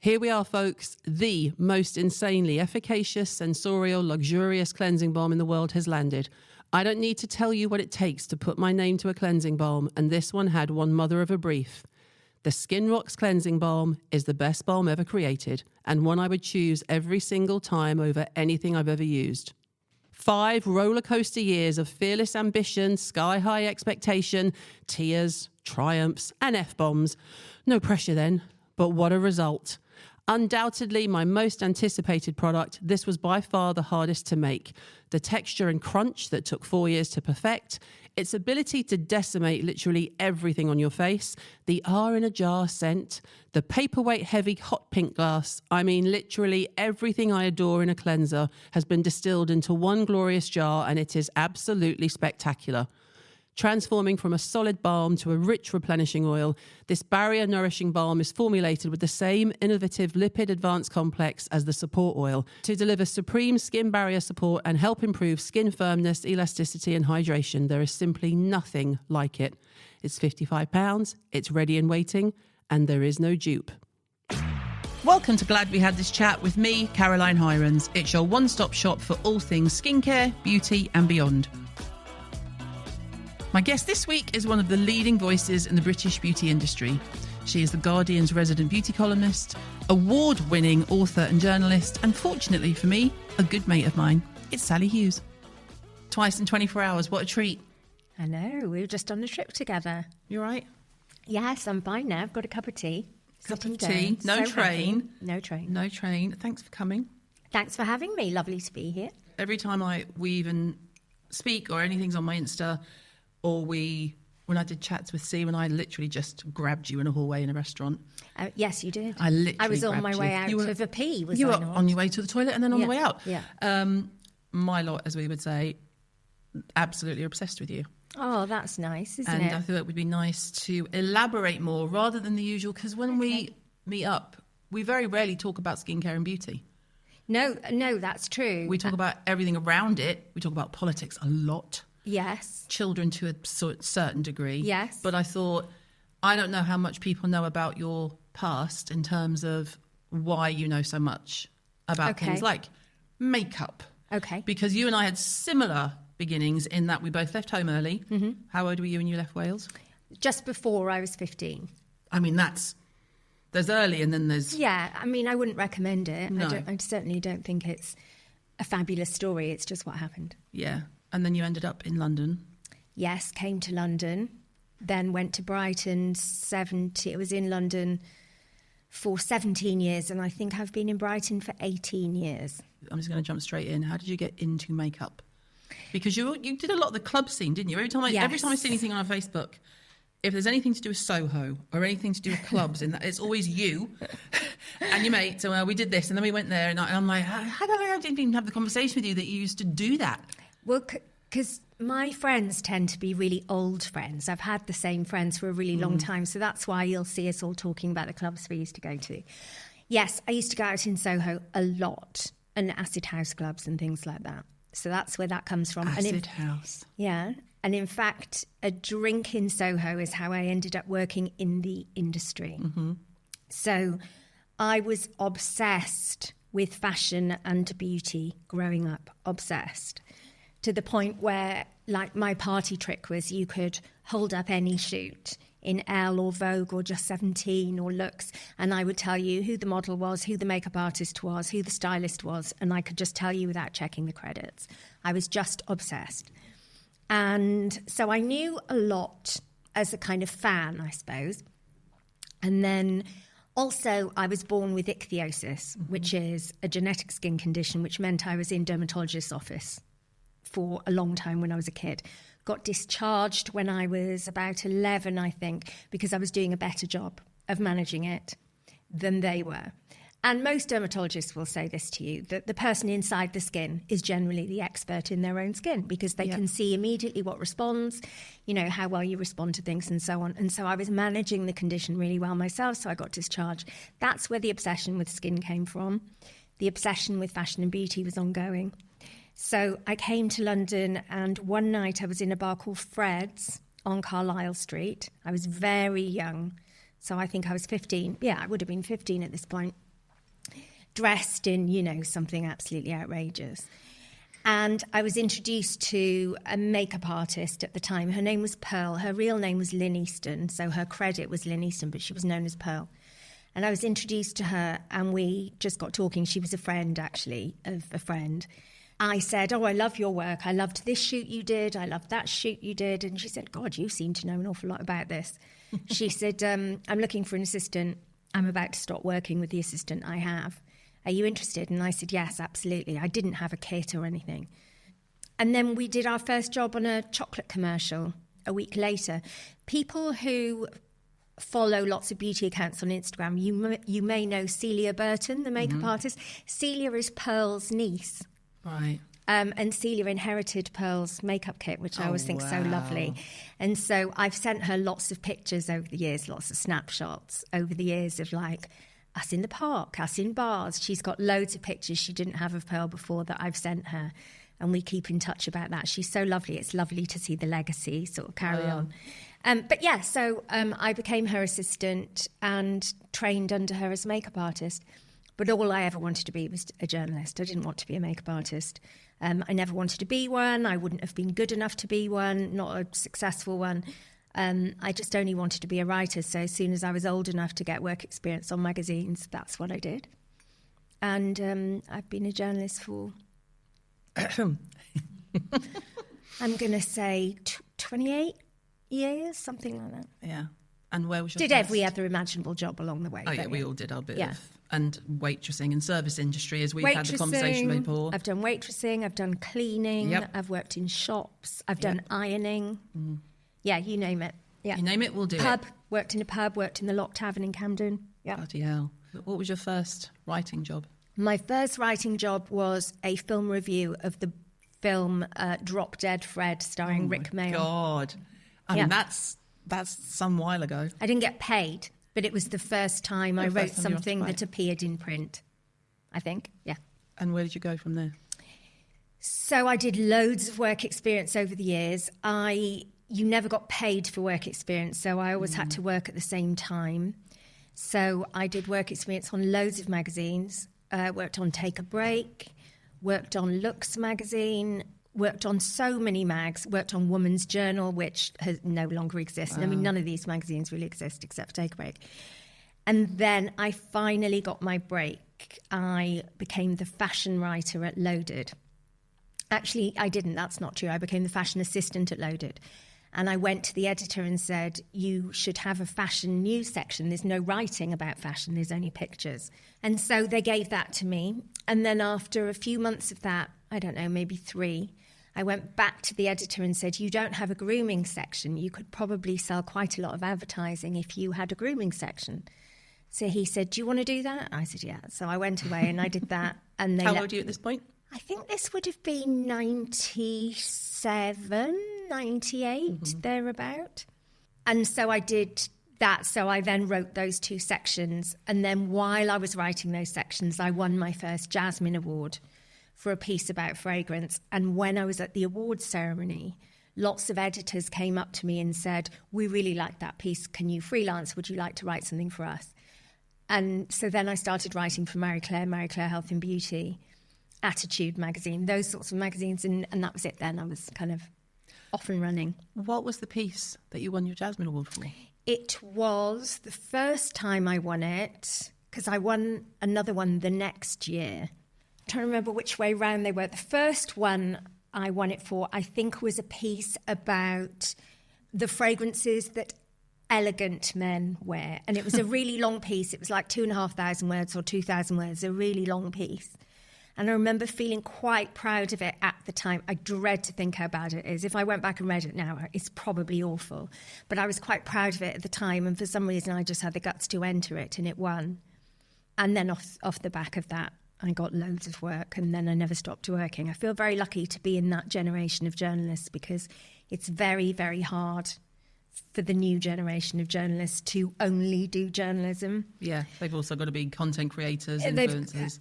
Here we are, folks. The most insanely efficacious, sensorial, luxurious cleansing balm in the world has landed. I don't need to tell you what it takes to put my name to a cleansing balm, and this one had one mother of a brief. The Skin Rocks Cleansing Balm is the best balm ever created, and one I would choose every single time over anything I've ever used. 5 rollercoaster years of fearless ambition, sky-high expectation, tears, triumphs, and F-bombs. No pressure then, but what a result. Undoubtedly my most anticipated product, this was by far the hardest to make. The texture and crunch that took 4 years to perfect, its ability to decimate literally everything on your face, the R in a jar scent, the paperweight heavy hot pink glass. I mean, literally everything I adore in a cleanser has been distilled into one glorious jar, and it is absolutely spectacular. Transforming from a solid balm to a rich replenishing oil, this barrier nourishing balm is formulated with the same innovative lipid advanced complex as the support oil to deliver supreme skin barrier support and help improve skin firmness, elasticity and hydration. There is simply nothing like it. It's £55, it's ready and waiting, and there is no dupe. Welcome to Glad We Had This Chat with me, Caroline Hirons. It's your one-stop shop for all things skincare, beauty and beyond. My guest this week is one of the leading voices in the British beauty industry. She is The Guardian's resident beauty columnist, award-winning author and journalist, and fortunately for me, a good mate of mine. It's Sali Hughes. Twice in 24 hours, what a treat. I know, we were just on a trip together. You all right? Yes, I'm fine now. I've got a cup of tea. Cup of tea, no train. No train. No train. Thanks for coming. Thanks for having me. Lovely to be here. Every time we even speak or anything's on my Insta, or when I did chats with C, when I literally just grabbed you in a hallway in a restaurant. Yes, you did. I was on my way out of a pee, was I not? You were on your way to the toilet and then on the way out. Yeah. My lot, as we would say, absolutely obsessed with you. Oh, that's nice, isn't it? And I thought it would be nice to elaborate more rather than the usual, because when we meet up, we very rarely talk about skincare and beauty. No, that's true. We talk about everything around it. We talk about politics a lot. Yes. Children to a certain degree. Yes. But I thought, I don't know how much people know about your past in terms of why you know so much about things like makeup. Okay. Because you and I had similar beginnings in that we both left home early. Mm-hmm. How old were you when you left Wales? Just before I was 15. I mean, there's early and then there's... Yeah, I mean, I wouldn't recommend it. No. I certainly don't think it's a fabulous story. It's just what happened. Yeah. And then you ended up in London. Yes, came to London, then went to Brighton. I was in London for 17 years, and I think I've been in Brighton for 18 years. I'm just going to jump straight in. How did you get into makeup? Because you did a lot of the club scene, didn't you? Every time I see anything on Facebook, if there's anything to do with Soho or anything to do with clubs, in that it's always you and your mate. So we did this, and then we went there, and I'm like, how did I didn't even have the conversation with you that you used to do that? Well, because my friends tend to be really old friends. I've had the same friends for a really long time, so that's why you'll see us all talking about the clubs we used to go to. Yes, I used to go out in Soho a lot, and acid house clubs and things like that. So that's where that comes from. Acid house. Yeah. And in fact, a drink in Soho is how I ended up working in the industry. Mm-hmm. So I was obsessed with fashion and beauty growing up, obsessed. To the point where, like, my party trick was you could hold up any shoot in Elle or Vogue or Just 17 or Lux, and I would tell you who the model was, who the makeup artist was, who the stylist was, and I could just tell you without checking the credits. I was just obsessed. And so I knew a lot as a kind of fan, I suppose. And then also I was born with ichthyosis, which is a genetic skin condition, which meant I was in dermatologist's office for a long time when I was a kid. Got discharged when I was about 11, I think, because I was doing a better job of managing it than they were. And most dermatologists will say this to you, that the person inside the skin is generally the expert in their own skin, because they can see immediately what responds, you know, how well you respond to things and so on. And so I was managing the condition really well myself, so I got discharged. That's where the obsession with skin came from. The obsession with fashion and beauty was ongoing. So I came to London, and one night I was in a bar called Fred's on Carlisle Street. I was very young, so I think I was 15. Yeah, I would have been 15 at this point. dressed in, something absolutely outrageous. And I was introduced to a makeup artist at the time. Her name was Pearl. Her real name was Lynn Easton, so her credit was Lynn Easton, but she was known as Pearl. And I was introduced to her, and we just got talking. She was a friend, actually, of a friend. I said, I love your work. I loved this shoot you did. I loved that shoot you did. And she said, God, you seem to know an awful lot about this. She said, I'm looking for an assistant. I'm about to start working with the assistant I have. Are you interested? And I said, yes, absolutely. I didn't have a kit or anything. And then we did our first job on a chocolate commercial a week later. People who follow lots of beauty accounts on Instagram, you may know Celia Burton, the makeup artist. Celia is Pearl's niece. Right. And Celia inherited Pearl's makeup kit, which I always think so lovely. And so I've sent her lots of pictures over the years, lots of snapshots over the years of like us in the park, us in bars. She's got loads of pictures she didn't have of Pearl before that I've sent her. And we keep in touch about that. She's so lovely. It's lovely to see the legacy sort of carry on. But yeah, so I became her assistant and trained under her as a makeup artist. But all I ever wanted to be was a journalist. I didn't want to be a makeup artist. I never wanted to be one. I wouldn't have been good enough to be one, not a successful one. I just only wanted to be a writer. So as soon as I was old enough to get work experience on magazines, that's what I did. And I've been a journalist for, I'm going to say 28 years, something like that. Yeah. And where was your Did every other imaginable job along the way. Oh, yeah, we all did our bit of... And waitressing and service industry, as we've had the conversation before. I've done waitressing, I've done cleaning, I've worked in shops, I've done ironing. Yeah, you name it. Yeah. You name it, we'll do it. Worked in a pub, worked in the Lock Tavern in Camden. Yeah. Bloody hell. What was your first writing job? My first writing job was a film review of the film Drop Dead Fred, starring Rick Mayall. God. I mean, that's some while ago. I didn't get paid. But it was the first time I wrote something that appeared in print, I think. Yeah. And where did you go from there? So I did loads of work experience over the years. You never got paid for work experience, so I always had to work at the same time. So I did work experience on loads of magazines, worked on Take a Break, worked on Looks magazine, worked on so many mags, worked on Woman's Journal, which no longer exists. I mean, none of these magazines really exist except Take a Break. And then I finally got my break. I became the fashion writer at Loaded. Actually, I didn't. That's not true. I became the fashion assistant at Loaded. And I went to the editor and said, you should have a fashion news section. There's no writing about fashion. There's only pictures. And so they gave that to me. And then after a few months of that, I don't know, maybe 3, I went back to the editor and said, you don't have a grooming section. You could probably sell quite a lot of advertising if you had a grooming section. So he said, do you want to do that? I said, yeah. So I went away and I did that. And How old are you at this point? I think this would have been 97, 98, thereabout. And so I did that. So I then wrote those 2 sections. And then while I was writing those sections, I won my first Jasmine Award for a piece about fragrance. And when I was at the awards ceremony, lots of editors came up to me and said, we really like that piece. Can you freelance? Would you like to write something for us? And so then I started writing for Marie Claire Health and Beauty, Attitude magazine, those sorts of magazines. And that was it then. I was kind of off and running. What was the piece that you won your Jasmine Award for? It was the first time I won it, because I won another one the next year. I'm trying to remember which way round they were. The first one I won it for, I think, was a piece about the fragrances that elegant men wear. And it was a really long piece. It was like 2,500 words or 2,000 words, a really long piece. And I remember feeling quite proud of it at the time. I dread to think how bad it is. If I went back and read it now, it's probably awful. But I was quite proud of it at the time. And for some reason, I just had the guts to enter it, and it won. And then off the back of that, I got loads of work, and then I never stopped working. I feel very lucky to be in that generation of journalists, because it's very, very hard for the new generation of journalists to only do journalism. Yeah, they've also got to be content creators, influencers.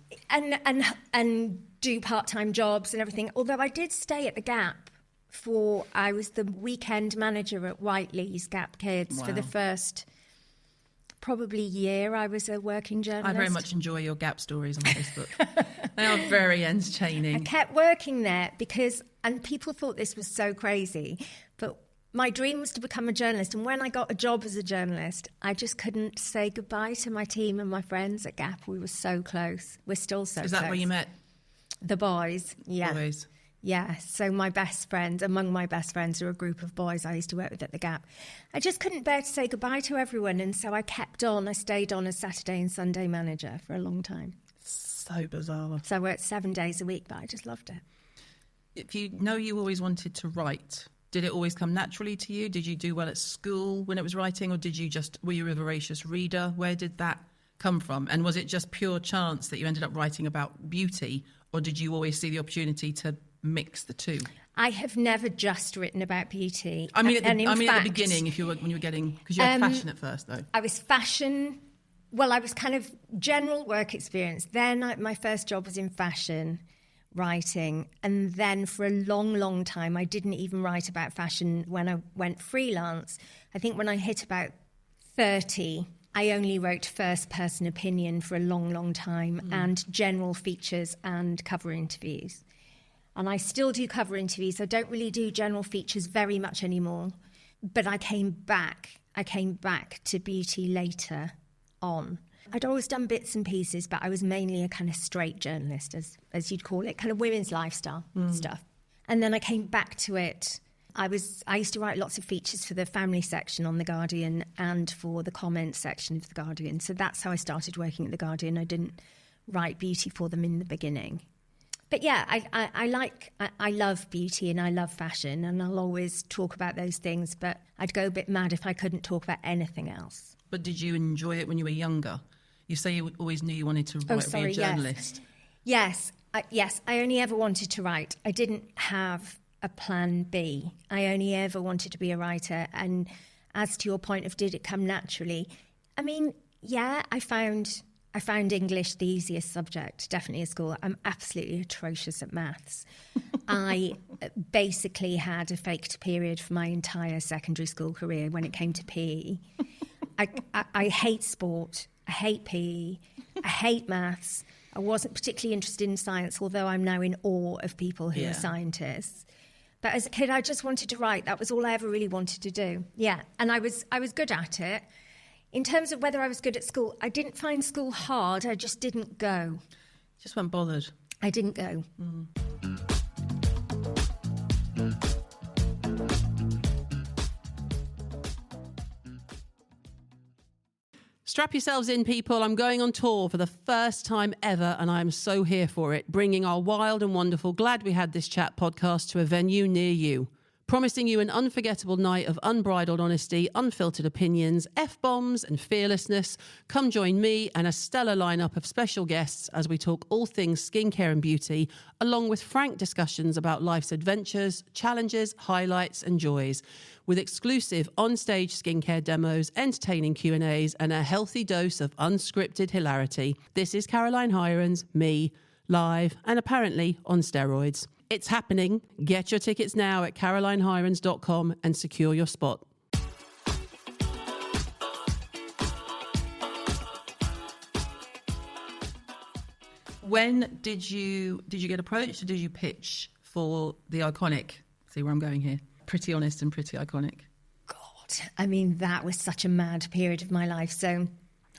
And do part-time jobs and everything. Although I did stay at the Gap I was the weekend manager at Whiteley's Gap Kids for the first probably year I was a working journalist. I very much enjoy your Gap stories on Facebook. They are very entertaining. I kept working there because, and people thought this was so crazy, but my dream was to become a journalist. And when I got a job as a journalist, I just couldn't say goodbye to my team and my friends at Gap. We were so close. We're still so close. Is that where you met? The boys, yeah. Boys. Yeah, so my best friends, among my best friends, are a group of boys I used to work with at the Gap. I just couldn't bear to say goodbye to everyone, and so I kept on. I stayed on as Saturday and Sunday manager for a long time. So bizarre. So I worked 7 days a week, but I just loved it. If you know you always wanted to write, did it always come naturally to you? Did you do well at school when it was writing, or were you a voracious reader? Where did that come from? And was it just pure chance that you ended up writing about beauty, or did you always see the opportunity to mix the two? I have never just written about beauty. I mean, at the beginning, when you were getting, because you had fashion at first, though. I was fashion. Well, I was kind of general work experience. Then my first job was in fashion writing, and then for a long, long time, I didn't even write about fashion when I went freelance. I think when I hit about 30, I only wrote first-person opinion for a long, long time, and general features and cover interviews. And I still do cover interviews. I don't really do general features very much anymore. But I came back to beauty later on. I'd always done bits and pieces, but I was mainly a kind of straight journalist, as you'd call it, kind of women's lifestyle stuff. And then I came back to it. I used to write lots of features for the family section on The Guardian and for the comments section of The Guardian. So that's how I started working at The Guardian. I didn't write beauty for them in the beginning. But yeah, I love beauty and I love fashion, and I'll always talk about those things, but I'd go a bit mad if I couldn't talk about anything else. But did you enjoy it when you were younger? You say you always knew you wanted to be a journalist. Yes. I only ever wanted to write. I didn't have a plan B. I only ever wanted to be a writer. And as to your point of did it come naturally, I mean, yeah, I found English the easiest subject, definitely at school. I'm absolutely atrocious at maths. I basically had a faked period for my entire secondary school career when it came to PE. I hate sport. I hate PE. I hate maths. I wasn't particularly interested in science, although I'm now in awe of people who are scientists. But as a kid, I just wanted to write. That was all I ever really wanted to do. Yeah, and I was good at it. In terms of whether I was good at school, I didn't find school hard. I just didn't go. Just weren't bothered. I didn't go. Strap yourselves in, people. I'm going on tour for the first time ever, and I'm so here for it, bringing our wild and wonderful Glad We Had This Chat podcast to a venue near you. Promising you an unforgettable night of unbridled honesty, unfiltered opinions, F-bombs and fearlessness. Come join me and a stellar lineup of special guests as we talk all things skincare and beauty, along with frank discussions about life's adventures, challenges, highlights and joys, with exclusive on-stage skincare demos, entertaining Q&As and a healthy dose of unscripted hilarity. This is Caroline Hirons, me, live and apparently on steroids. It's happening. Get your tickets now at carolinehirons.com and secure your spot. When did you get approached, or did you pitch for the iconic? See where I'm going here. Pretty Honest and Pretty Iconic. God, I mean, that was such a mad period of my life. So,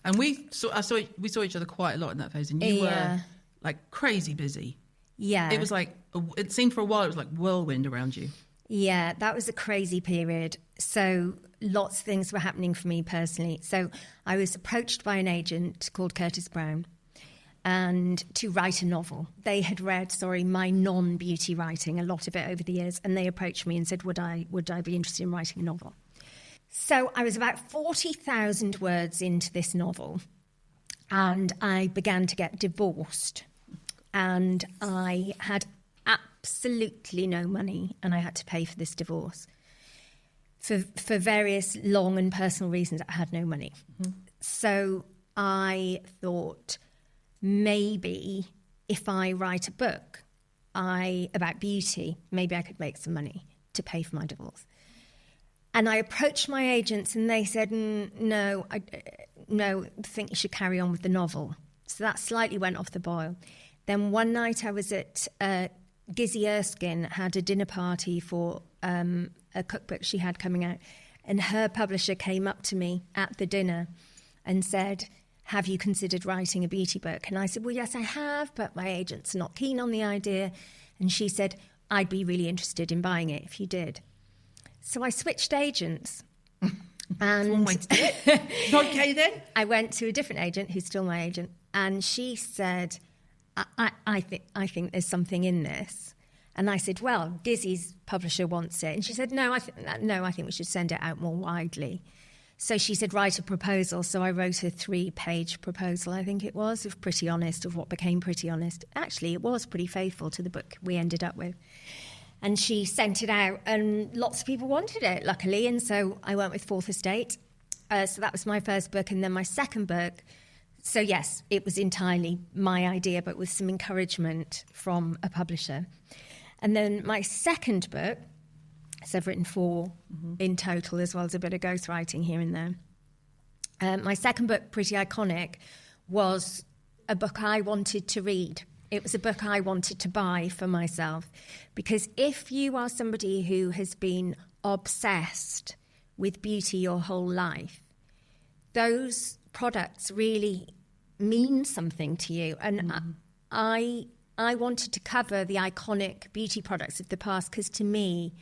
and we saw each other quite a lot in that phase, and you were like crazy busy. Yeah. It was like, it seemed for a while, it was like whirlwind around you. Yeah, that was a crazy period. So lots of things were happening for me personally. So I was approached by an agent called Curtis Brown and to write a novel. They had read, my non-beauty writing, a lot of it over the years, and they approached me and said, would I be interested in writing a novel? So I was about 40,000 words into this novel, and I began to get divorced. And I had absolutely no money, and I had to pay for this divorce. For various long and personal reasons, I had no money. Mm-hmm. So I thought maybe if I write a book about beauty, maybe I could make some money to pay for my divorce. And I approached my agents, and they said, no, no, I think you should carry on with the novel. So that slightly went off the boil. Then one night I was at Gizzy Erskine had a dinner party for a cookbook she had coming out, and her publisher came up to me at the dinner and said, have you considered writing a beauty book? And I said, well, yes, I have, but my agent's not keen on the idea. And she said, I'd be really interested in buying it if you did. So I switched agents. And one way to do it. Okay, then. I went to a different agent, who's still my agent, and she said, I think there's something in this. And I said, well, Gizzy's publisher wants it. And she said, no, I think we should send it out more widely. So she said, write a proposal. So I wrote a 3-page proposal, I think it was, of Pretty Honest, of what became Pretty Honest. Actually, it was pretty faithful to the book we ended up with. And she sent it out, and lots of people wanted it, luckily. And so I went with Fourth Estate. So that was my first book. And then my second book, so yes, it was entirely my idea, but with some encouragement from a publisher. And then my second book, so I've written 4 in total, as well as a bit of ghostwriting here and there. My second book, Pretty Iconic, was a book I wanted to read. It was a book I wanted to buy for myself. Because if you are somebody who has been obsessed with beauty your whole life, those products really mean something to you. And I wanted to cover the iconic beauty products of the past, because to me,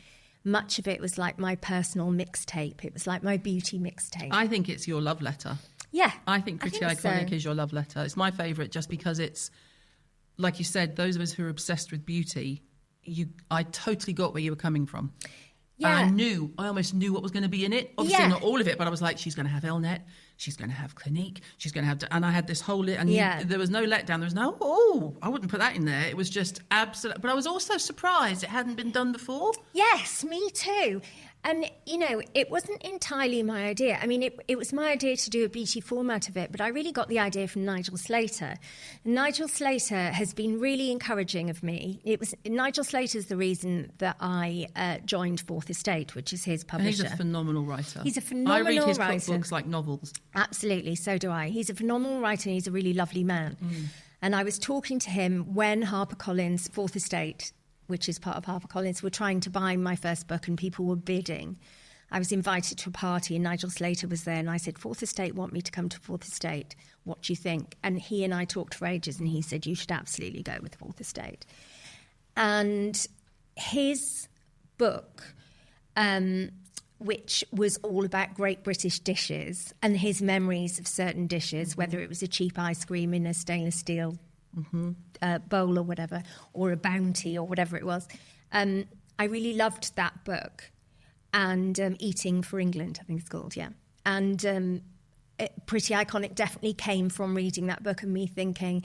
much of it was like my personal mixtape. It was like my beauty mixtape. I think it's your love letter. Yeah. I think Pretty Iconic is your love letter. It's my favourite just because it's, like you said, those of us who are obsessed with beauty, I totally got where you were coming from. Yeah. And I almost knew what was going to be in it. Obviously, not all of it, but I was like, she's going to have Elnet, she's going to have Clinique, she's going to have... And I had this whole... And there was no letdown. There was no, I wouldn't put that in there. It was just absolute... But I was also surprised it hadn't been done before. Yes, me too. And, it wasn't entirely my idea. I mean, it was my idea to do a beauty format of it, but I really got the idea from Nigel Slater. And Nigel Slater has been really encouraging of me. Nigel Slater's the reason that I joined Fourth Estate, which is his publisher. And he's a phenomenal writer. He's a phenomenal writer. I read his books like novels. Absolutely, so do I. He's a phenomenal writer and he's a really lovely man. And I was talking to him when HarperCollins, Fourth Estate, which is part of HarperCollins, were trying to buy my first book and people were bidding. I was invited to a party and Nigel Slater was there and I said, Fourth Estate want me to come to Fourth Estate. What do you think? And he and I talked for ages and he said, you should absolutely go with Fourth Estate. And his book, which was all about great British dishes and his memories of certain dishes, whether it was a cheap ice cream in a stainless steel bowl or whatever, or a Bounty or whatever it was. I really loved that book. And Eating for England, I think it's called, yeah. And Pretty Iconic definitely came from reading that book and me thinking,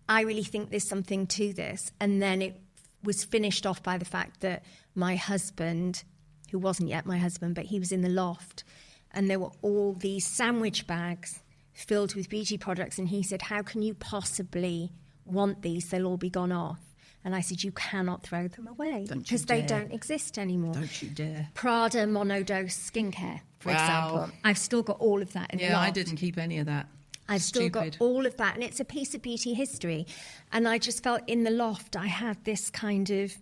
I really think there's something to this. And then it was finished off by the fact that my husband, who wasn't yet my husband, but he was in the loft, and there were all these sandwich bags filled with beauty products, and he said, how can you possibly want these? They'll all be gone off. And I said, you cannot throw them away because they don't exist anymore. Don't you dare. Prada monodose skincare, for example. I've still got all of that in the loft. I didn't keep any of that. I've still got all of that, and it's a piece of beauty history. And I just felt in the loft I had this kind of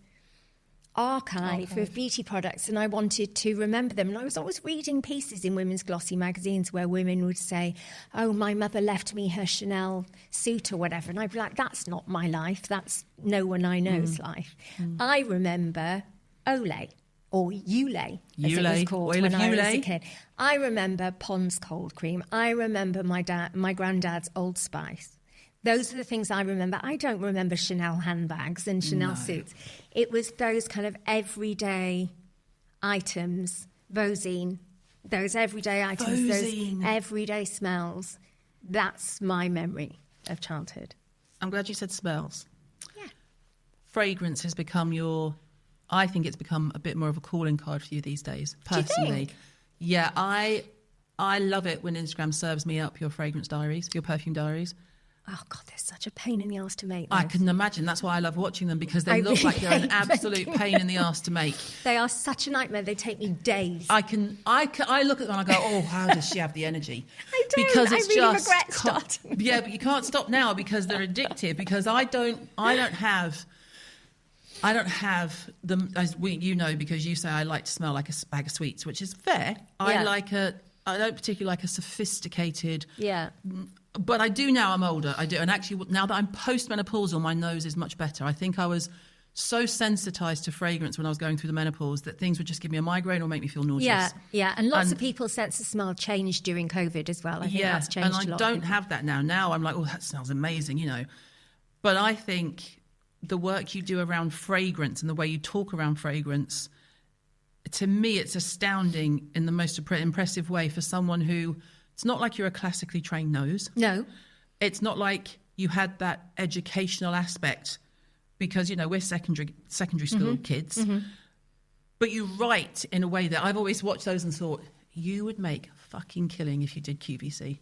archive of beauty products, and I wanted to remember them. And I was always reading pieces in women's glossy magazines where women would say, oh, my mother left me her Chanel suit or whatever. And I'd be like, that's not my life. That's no one I know's life. I remember Olay, or Ulay, as it was called when I was a kid. I remember Pond's cold cream. I remember my granddad's Old Spice. Those are the things I remember. I don't remember Chanel handbags and Chanel suits. It was those kind of everyday items, Vosine, those everyday items, those everyday smells. That's my memory of childhood. I'm glad you said smells. Yeah. Fragrance has become I think it's become a bit more of a calling card for you these days, personally. Do you think? Yeah, I love it when Instagram serves me up your fragrance diaries, your perfume diaries. Oh, God, they're such a pain in the arse to make. I can imagine. That's why I love watching them, because they look like they're an absolute pain in the arse to make. They are such a nightmare. They take me days. I look at them and I go, oh, how does she have the energy? I don't. Because it's I really just regret starting. Yeah, but you can't stop now because they're addictive. Because I don't have them, as you know, because you say I like to smell like a bag of sweets, which is fair. I don't particularly like a sophisticated. Yeah. But I do now. I'm older. I do, and actually now that I'm postmenopausal, my nose is much better. I think I was so sensitized to fragrance when I was going through the menopause that things would just give me a migraine or make me feel nauseous. Yeah, and lots of people's sense of smell changed during COVID as well. I think that's changed a lot. And I don't have that now. Now I'm like, oh, that smells amazing, But I think the work you do around fragrance and the way you talk around fragrance, to me, it's astounding in the most impressive way for someone who, it's not like you're a classically trained nose. No. It's not like you had that educational aspect, because, we're secondary school kids. Mm-hmm. But you write in a way that I've always watched those and thought, you would make a fucking killing if you did QVC.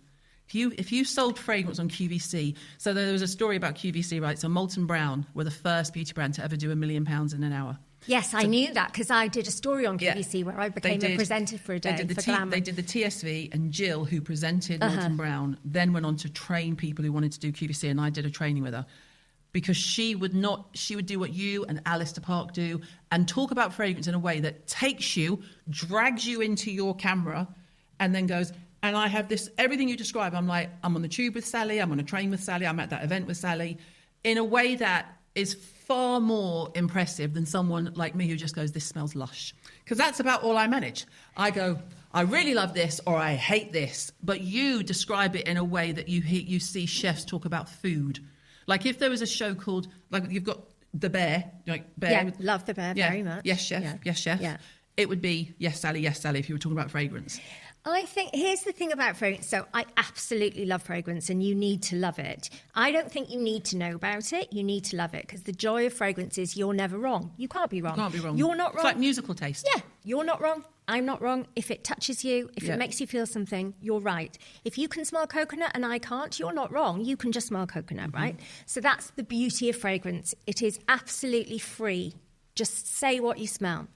If you sold fragrance on QVC, so there was a story about QVC, right? So Molton Brown were the first beauty brand to ever do £1 million in an hour. Yes, I knew that because I did a story on QVC where I became a presenter for a day for Glamour. They did the TSV, and Jill, who presented Molton Brown, then went on to train people who wanted to do QVC, and I did a training with her. Because she would do what you and Alistair Park do and talk about fragrance in a way that takes you, drags you into your camera, and then goes, and I have this, everything you describe, I'm like, I'm on the tube with Sally, I'm on a train with Sally, I'm at that event with Sally, in a way that is far more impressive than someone like me who just goes, this smells lush. Because that's about all I manage. I go, I really love this, or I hate this. But you describe it in a way that you see chefs talk about food. Like if there was a show called, like you've got The Bear, Bear. Yeah, love The Bear very much. Yes, chef. Yeah. Yes, chef. Yeah. It would be yes, Sally, if you were talking about fragrance. I think here's the thing about fragrance. So I absolutely love fragrance, and you need to love it. I don't think you need to know about it. You need to love it, because the joy of fragrance is you're never wrong. You can't be wrong. You can't be wrong. You're not wrong. It's like musical taste. Yeah, you're not wrong. I'm not wrong. If it touches you, if it makes you feel something, you're right. If you can smell coconut and I can't, you're not wrong. You can just smell coconut, right? So that's the beauty of fragrance. It is absolutely free. Just say what you smell.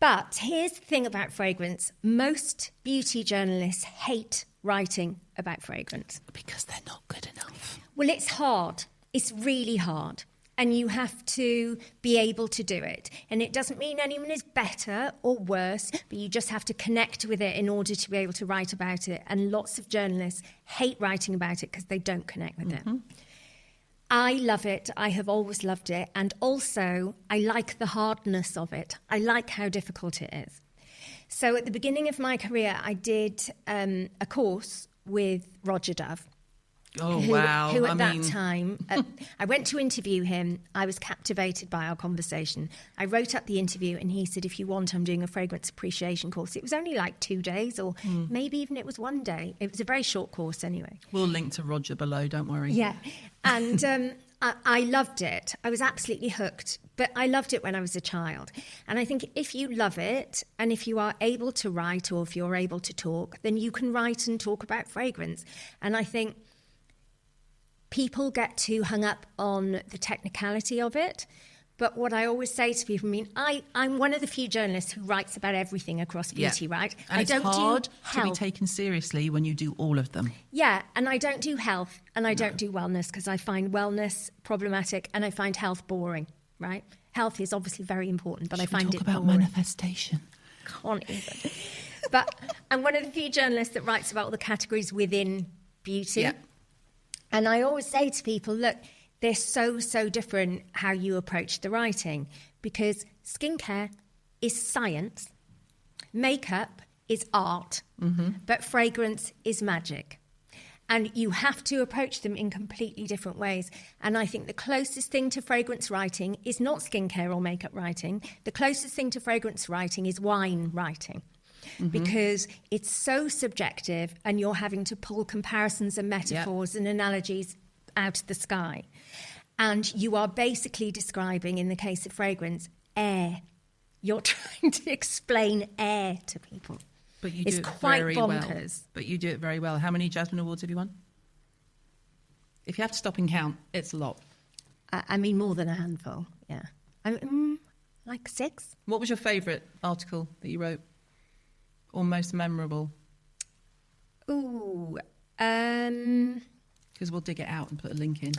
But here's the thing about fragrance. Most beauty journalists hate writing about fragrance. Because they're not good enough. Well, it's hard. It's really hard. And you have to be able to do it. And it doesn't mean anyone is better or worse, but you just have to connect with it in order to be able to write about it. And lots of journalists hate writing about it because they don't connect with it. I love it. I have always loved it. And also, I like the hardness of it. I like how difficult it is. So at the beginning of my career, I did a course with Roger Dove. Oh, wow. Who at that time, I went to interview him. I was captivated by our conversation. I wrote up the interview and he said, if you want, I'm doing a fragrance appreciation course. It was only like 2 days, or maybe even it was 1 day. It was a very short course anyway. We'll link to Roger below, don't worry. Yeah. And I loved it. I was absolutely hooked. But I loved it when I was a child. And I think if you love it, and if you are able to write, or if you're able to talk, then you can write and talk about fragrance. And I think people get too hung up on the technicality of it. But what I always say to people, I'm one of the few journalists who writes about everything across beauty, right? And it's hard to be taken seriously when you do all of them. Yeah, and I don't do health, and I don't do wellness, because I find wellness problematic, and I find health boring, right? Health is obviously very important, but I find it boring. Talk about manifestation. Can't even. But I'm one of the few journalists that writes about all the categories within beauty. Yeah. And I always say to people, look, they're so different how you approach the writing, because skincare is science, makeup is art, but fragrance is magic. And you have to approach them in completely different ways. And I think the closest thing to fragrance writing is not skincare or makeup writing. The closest thing to fragrance writing is wine writing. Because it's so subjective, and you're having to pull comparisons and metaphors and analogies out of the sky. And you are basically describing, in the case of fragrance, air. You're trying to explain air to people. But you do it quite very bonkers. Well. But you do it very well. How many Jasmine Awards have you won? If you have to stop and count, it's a lot. I mean, more than a handful, yeah. Like 6. What was your favourite article that you wrote? Or most memorable? Ooh, Because we'll dig it out and put a link in.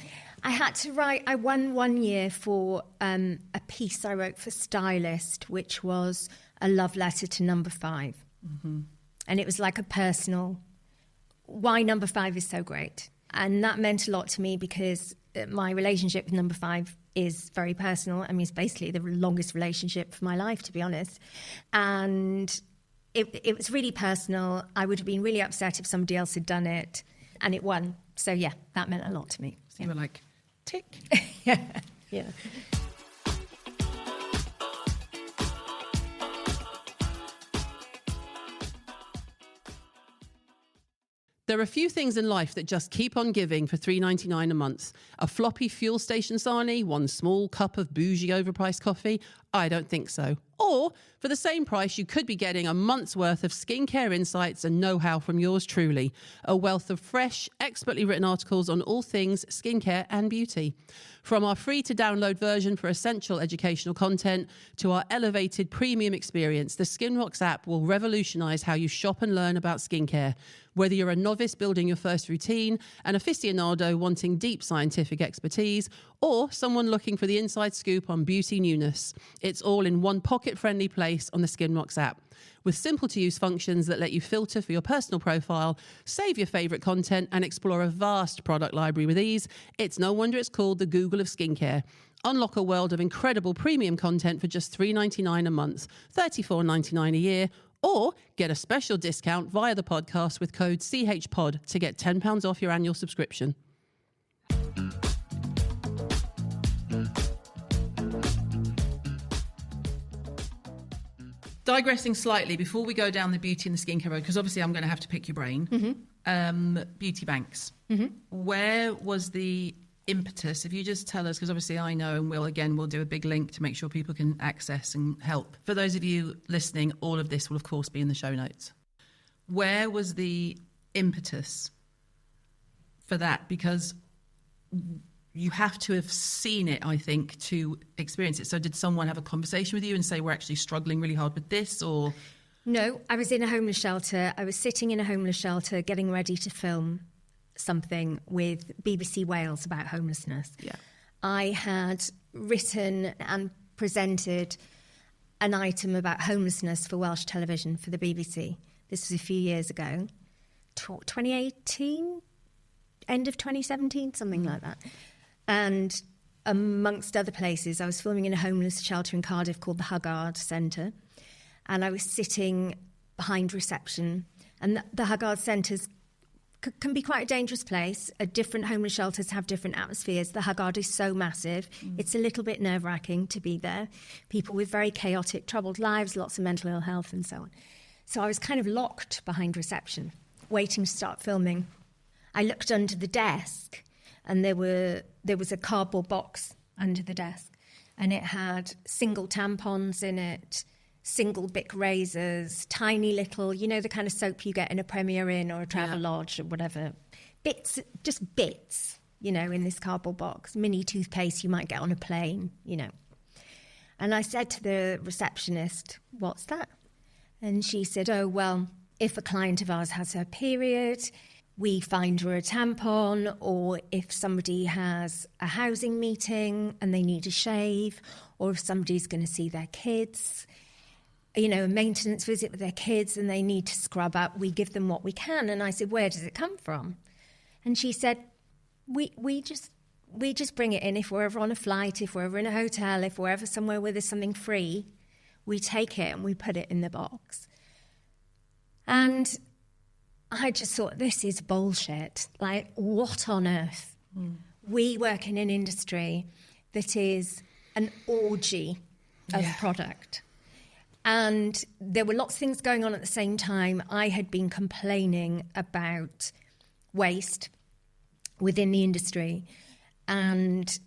I won one year for a piece I wrote for Stylist, which was a love letter to Number 5. Mm-hmm. And it was like a personal, why Number 5 is so great. And that meant a lot to me because my relationship with Number 5 is very personal. I mean, it's basically the longest relationship of my life, to be honest. And it was really personal. I would have been really upset if somebody else had done it. And it won. So, yeah, that meant a lot to me. So you were like, tick. Yeah. There are a few things in life that just keep on giving for $3.99 a month. A floppy fuel station sarnie, one small cup of bougie overpriced coffee? I don't think so. Or, for the same price, you could be getting a month's worth of skincare insights and know-how from yours truly. A wealth of fresh, expertly written articles on all things skincare and beauty. From our free-to-download version for essential educational content to our elevated premium experience, the Skin Rocks app will revolutionise how you shop and learn about skincare. Whether you're a novice building your first routine, an aficionado wanting deep scientific expertise, or someone looking for the inside scoop on beauty newness, it's all in one pocket-friendly place on the Skin Rocks app. With simple-to-use functions that let you filter for your personal profile, save your favourite content, and explore a vast product library with ease, it's no wonder it's called the Google of skincare. Unlock a world of incredible premium content for just $3.99 a month, $34.99 a year, or get a special discount via the podcast with code CHPOD to get £10 off your annual subscription. Digressing slightly, before we go down the beauty and the skincare road, because obviously I'm going to have to pick your brain, beauty banks. Mm-hmm. Where was the impetus? If you just tell us, because obviously I know, and we'll do a big link to make sure people can access and help. For those of you listening, all of this will of course be in the show notes. Where was the impetus for that? Because you have to have seen it, I think, to experience it. So did someone have a conversation with you and say, we're actually struggling really hard with this, or? No, I was in a homeless shelter. I was sitting in a homeless shelter getting ready to film something with BBC Wales about homelessness. Yeah. I had written and presented an item about homelessness for Welsh television for the BBC. This was a few years ago, 2018, end of 2017, something like that. And amongst other places, I was filming in a homeless shelter in Cardiff called the Huggard Centre. And I was sitting behind reception. And the Huggard Centres can be quite a dangerous place. Different homeless shelters have different atmospheres. The Huggard is so massive. It's a little bit nerve-wracking to be there. People with very chaotic, troubled lives, lots of mental ill health and so on. So I was kind of locked behind reception, waiting to start filming. I looked under the desk and there was a cardboard box under the desk and it had single tampons in it, single Bic razors, tiny little, you know, the kind of soap you get in a Premier Inn or a Travelodge or whatever. Bits, just bits, you know, in this cardboard box. Mini toothpaste you might get on a plane, you know. And I said to the receptionist, what's that? And she said, oh, well, if a client of ours has her period, we find her a tampon, or if somebody has a housing meeting and they need a shave, or if somebody's going to see their kids, you know, a maintenance visit with their kids and they need to scrub up, we give them what we can. And I said, where does it come from? And she said, we just bring it in if we're ever on a flight, if we're ever in a hotel, if we're ever somewhere where there's something free, we take it and we put it in the box. And I just thought, this is bullshit. Like, what on earth? We work in an industry that is an orgy of product. And there were lots of things going on at the same time. I had been complaining about waste within the industry. And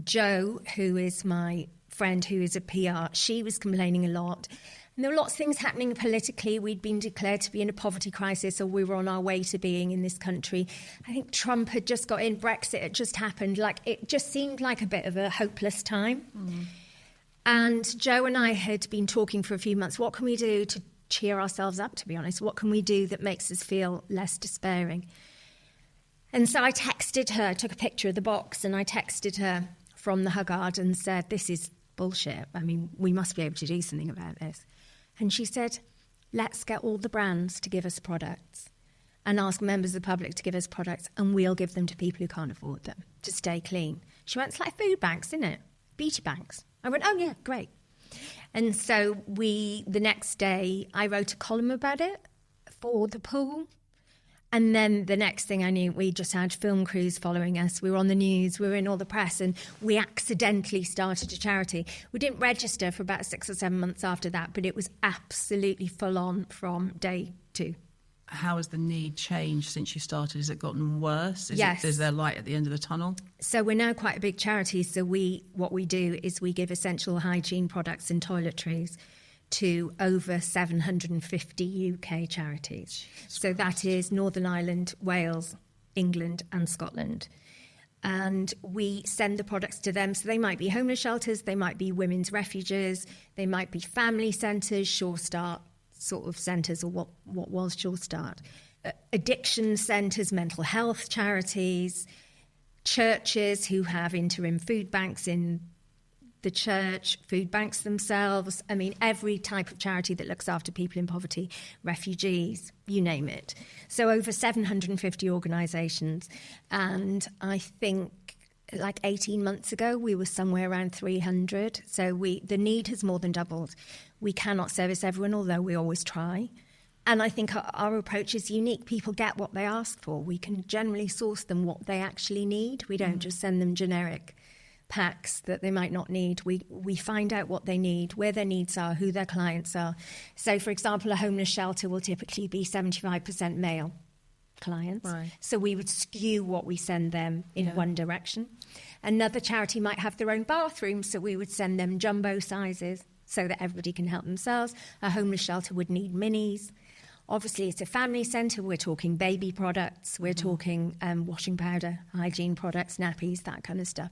Jo, who is my friend who is a PR, she was complaining a lot. And there were lots of things happening politically. We'd been declared to be in a poverty crisis, or we were on our way to being in this country. I think Trump had just got in, Brexit had just happened. Like, it just seemed like a bit of a hopeless time. And Joe and I had been talking for a few months. What can we do to cheer ourselves up, to be honest? What can we do that makes us feel less despairing? And so I texted her, I took a picture of the box, and I texted her from the Huggard and said, this is bullshit. I mean, we must be able to do something about this. And she said, let's get all the brands to give us products and ask members of the public to give us products, and we'll give them to people who can't afford them to stay clean. She went, it's like food banks, isn't it? Beauty banks. I went, oh, yeah, great. And so the next day, I wrote a column about it for the Pool. And then the next thing I knew, we just had film crews following us. We were on the news, we were in all the press, and we accidentally started a charity. We didn't register for about 6 or 7 months after that, but it was absolutely full on from day 2. How has the need changed since you started? Has it gotten worse? Yes. Is there light at the end of the tunnel? So we're now quite a big charity. So what we do is we give essential hygiene products and toiletries to over 750 UK charities. So that is Northern Ireland, Wales, England and Scotland. And we send the products to them. So they might be homeless shelters, they might be women's refuges, they might be family centres, Sure Start sort of centres, or what was Sure Start. Addiction centres, mental health charities, churches who have interim food banks in the church, food banks themselves. I mean, every type of charity that looks after people in poverty, refugees, you name it. So over 750 organisations. And I think like 18 months ago, we were somewhere around 300. So the need has more than doubled. We cannot service everyone, although we always try. And I think our approach is unique. People get what they ask for. We can generally source them what they actually need. We don't just send them generic packs that they might not need. We find out what they need, where their needs are, who their clients are. So, for example, a homeless shelter will typically be 75% male clients. Right. So we would skew what we send them in one direction. Another charity might have their own bathroom, so we would send them jumbo sizes so that everybody can help themselves. A homeless shelter would need minis. Obviously, it's a family centre. We're talking baby products. We're talking washing powder, hygiene products, nappies, that kind of stuff.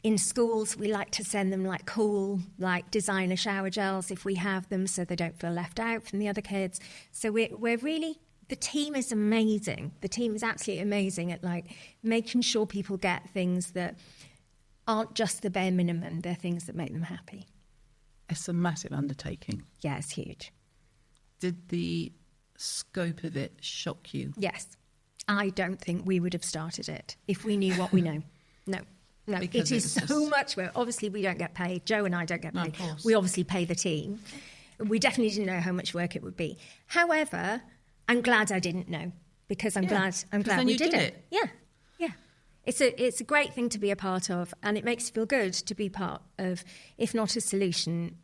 In schools, we like to send them like cool, like designer shower gels if we have them, so they don't feel left out from the other kids. So we're really, the team is amazing. The team is absolutely amazing at like making sure people get things that aren't just the bare minimum. They're things that make them happy. It's a massive undertaking. Yeah, it's huge. Did the scope of it shock you? Yes. I don't think we would have started it if we knew what we know. No. No, because it is so much work. Obviously, we don't get paid. Joe and I don't get paid. No, we obviously pay the team. We definitely didn't know how much work it would be. However, I'm glad I didn't know, because I'm glad we did it. Yeah. It's a great thing to be a part of, and it makes you feel good to be part of, if not a solution,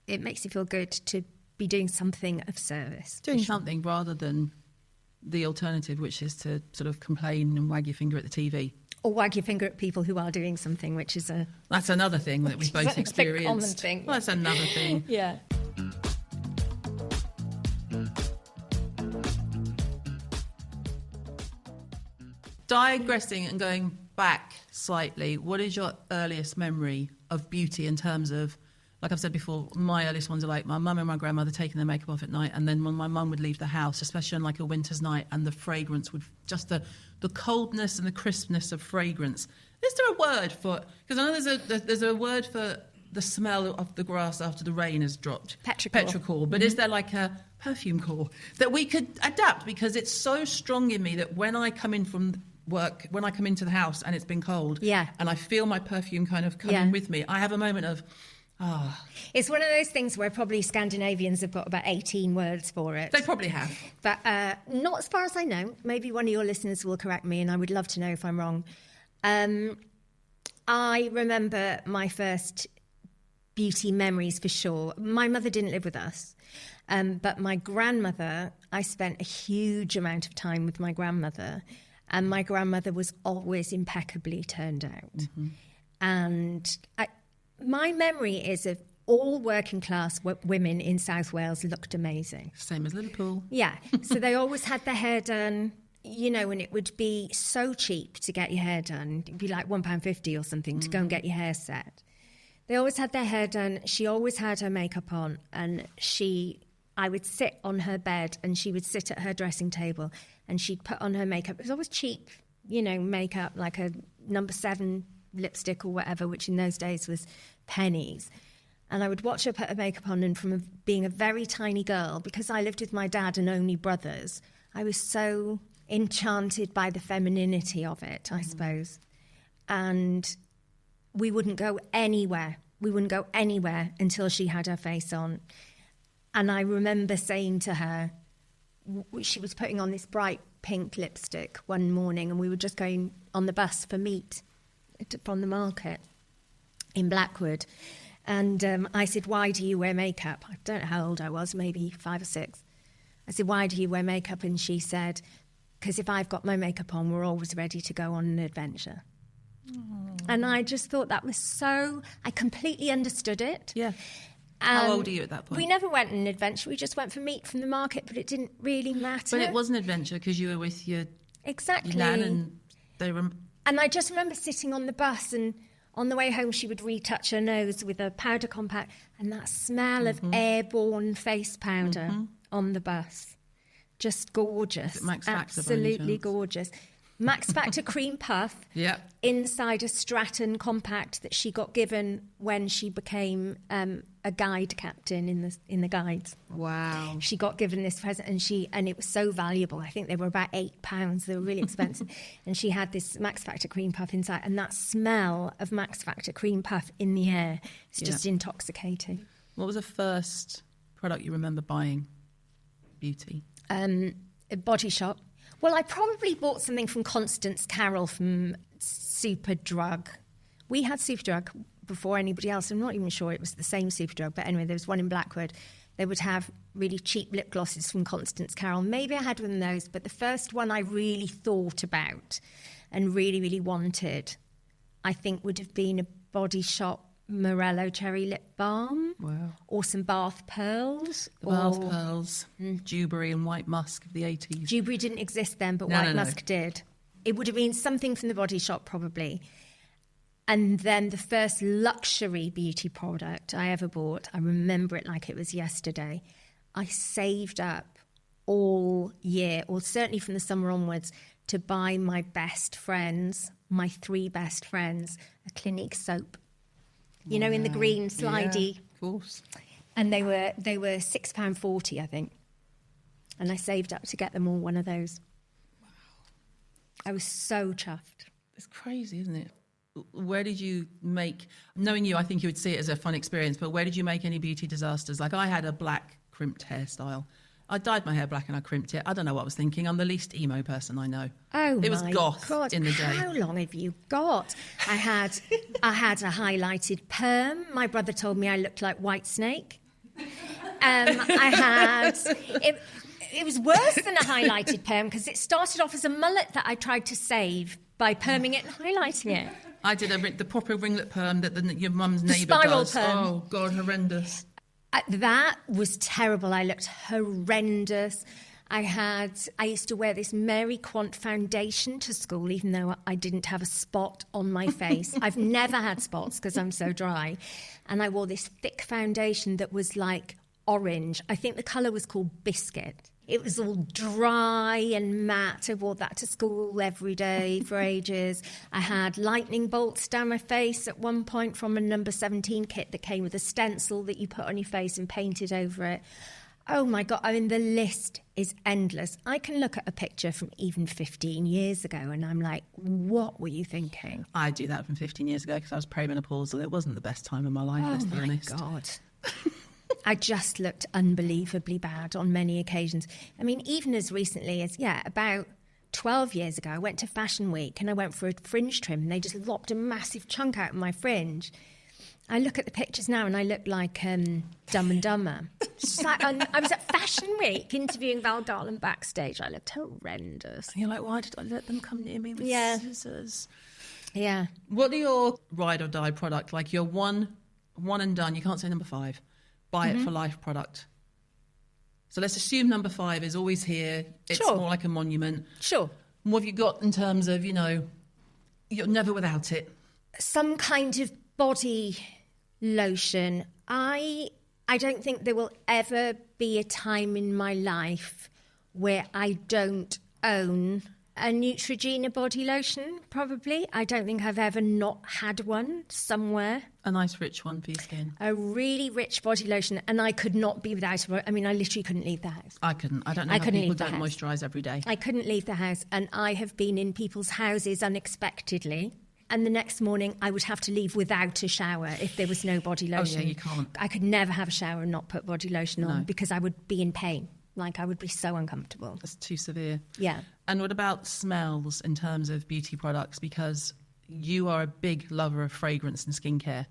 it makes you feel good to be doing something of service. Doing something rather than the alternative, which is to sort of complain and wag your finger at the TV. Or wag your finger at people who are doing something, which is that's another thing that we've both experienced. Common thing. Well, that's another thing. Yeah. Digressing and going back slightly, what is your earliest memory of beauty in terms of, like I've said before, my earliest ones are like my mum and my grandmother taking their makeup off at night, and then when my mum would leave the house, especially on like a winter's night, and the fragrance would just the coldness and the crispness of fragrance. Is there a word for? Because I know there's a word for the smell of the grass after the rain has dropped. Petrichor. But is there like a perfume core that we could adapt? Because it's so strong in me that when I come in from work, when I come into the house and it's been cold, and I feel my perfume kind of coming with me, I have a moment of. It's one of those things where probably Scandinavians have got about 18 words for it. They probably have. But not as far as I know. Maybe one of your listeners will correct me, and I would love to know if I'm wrong. I remember my first beauty memories for sure. My mother didn't live with us, but my grandmother, I spent a huge amount of time with my grandmother, and my grandmother was always impeccably turned out. Mm-hmm. And my memory is of all working class women in South Wales looked amazing. Same as Liverpool. Yeah. So they always had their hair done, you know, and it would be so cheap to get your hair done. It'd be like £1.50 or something to go and get your hair set. They always had their hair done. She always had her makeup on, and I would sit on her bed and she would sit at her dressing table and she'd put on her makeup. It was always cheap, you know, makeup, like a number 7 lipstick or whatever, which in those days was pennies. And I would watch her put her makeup on, and from being a very tiny girl, because I lived with my dad and only brothers, I was so enchanted by the femininity of it, I suppose. And we wouldn't go anywhere. We wouldn't go anywhere until she had her face on. And I remember saying to her, she was putting on this bright pink lipstick one morning, and we were just going on the bus for meat from the market in Blackwood. And I said, why do you wear makeup? I don't know how old I was, maybe 5 or 6. I said, why do you wear makeup? And she said, because if I've got my makeup on, we're always ready to go on an adventure. Aww. And I just thought that was so... I completely understood it. Yeah. How old are you at that point? We never went on an adventure. We just went for meat from the market, but it didn't really matter. But it was an adventure because you were with your exactly your nan, and they were... And I just remember sitting on the bus, and on the way home she would retouch her nose with a powder compact, and that smell of airborne face powder on the bus. Just gorgeous. Max Factor, absolutely gorgeous. Max Factor cream puff inside a Stratton compact that she got given when she became a guide captain in the guides. Wow. She got given this present, and it was so valuable. I think they were about £8. They were really expensive. And she had this Max Factor cream puff inside, and that smell of Max Factor cream puff in the air is just intoxicating. What was the first product you remember buying? Beauty? A Body Shop. Well, I probably bought something from Constance Carroll from Superdrug. We had Superdrug before anybody else. I'm not even sure it was the same Superdrug, but anyway, there was one in Blackwood. They would have really cheap lip glosses from Constance Carroll. Maybe I had one of those, but the first one I really thought about and really, really wanted, I think would have been a Body Shop Morello Cherry Lip Balm. Wow. Or some Bath Pearls. Bath Pearls, Dewberry and White Musk of the 80s. Dewberry didn't exist then, but White Musk did. It would have been something from the Body Shop probably. And then the first luxury beauty product I ever bought, I remember it like it was yesterday. I saved up all year, or certainly from the summer onwards, to buy my best friends, my 3 best friends, a Clinique soap. You know, in the green slidey. Yeah, of course. And they were £6.40, I think. And I saved up to get them all one of those. Wow. I was so chuffed. It's crazy, isn't it? Where did you make, knowing you, I think you would see it as a fun experience, but where did you make any beauty disasters? Like I had a black crimped hairstyle. I dyed my hair black and I crimped it. I don't know what I was thinking. I'm the least emo person I know. Oh, it was goth God. in the day. How long have you got? I had a highlighted perm. My brother told me I looked like Whitesnake. It was worse than a highlighted perm because it started off as a mullet that I tried to save by perming it and highlighting it. I did the proper ringlet perm that your mum's neighbour spiral does. Perm. Oh, God, horrendous. That was terrible. I looked horrendous. I used to wear this Mary Quant foundation to school, even though I didn't have a spot on my face. I've never had spots because I'm so dry. And I wore this thick foundation that was like orange. I think the colour was called biscuit. It was all dry and matte. I wore that to school every day for ages. I had lightning bolts down my face at one point from a number 17 kit that came with a stencil that you put on your face and painted over it. Oh, my God. I mean, the list is endless. I can look at a picture from even 15 years ago and I'm like, what were you thinking? I do that from 15 years ago because I was perimenopausal. It wasn't the best time of my life, let's be honest. Oh, my God. I just looked unbelievably bad on many occasions. I mean, even as recently as, about 12 years ago, I went to Fashion Week and I went for a fringe trim and they just lopped a massive chunk out of my fringe. I look at the pictures now and I look like Dumb and Dumber. I was at Fashion Week interviewing Val Garland backstage. I looked horrendous. And you're like, why did I let them come near me with scissors? Yeah. What are your ride or die product? Like your one one and done. You can't say number 5. Buy it for life product. So let's assume number 5 is always here. It's Sure. more like a monument. Sure. What have you got in terms of, you're never without it? Some kind of body lotion. I don't think there will ever be a time in my life where I don't own a Neutrogena body lotion, probably. I don't think I've ever not had one somewhere. A nice rich one for your skin. A really rich body lotion, and I could not be without it. I mean, I literally couldn't leave the house. I couldn't. I don't know I how couldn't people leave the don't house. moisturise every day. I couldn't leave the house, and I have been in people's houses unexpectedly. And the next morning, I would have to leave without a shower if there was no body lotion. Oh, yeah, you can't. I could never have a shower and not put body lotion on No. because I would be in pain. Like, I would be so uncomfortable. That's too severe. Yeah. And what about smells in terms of beauty products? Because you are a big lover of fragrance and skincare.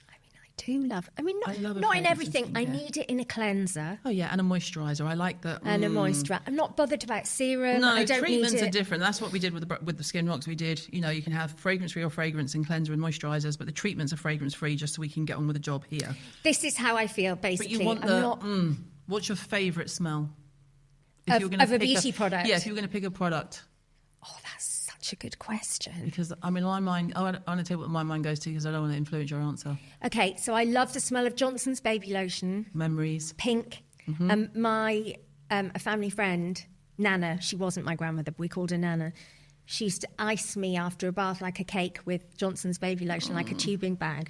I do love. I mean, I love a not in fragrance everything. and I skincare. need it in a cleanser Oh, yeah, and a moisturiser. I like that. and a moisturiser. I'm not bothered about serum. No, I don't treatments need are it. different. That's what we did with the Skin Rocks. We did, you can have fragrance-free or fragrance and cleanser and moisturisers, but the treatments are fragrance-free just so we can get on with the job here. This is how I feel, But basically. you want I'm not. what's your favourite smell? Of you're gonna a pick beauty product? Yeah, if you were going to pick a product. Oh, that's such a good question. Because, I mean, my mind, I want to tell you what my mind goes to because I don't want to influence your answer. Okay, so I love the smell of Johnson's baby lotion. Memories. Pink. My a family friend, Nana, she wasn't my grandmother, but we called her Nana. She used to ice me after a bath like a cake with Johnson's baby lotion, like a tubing bag.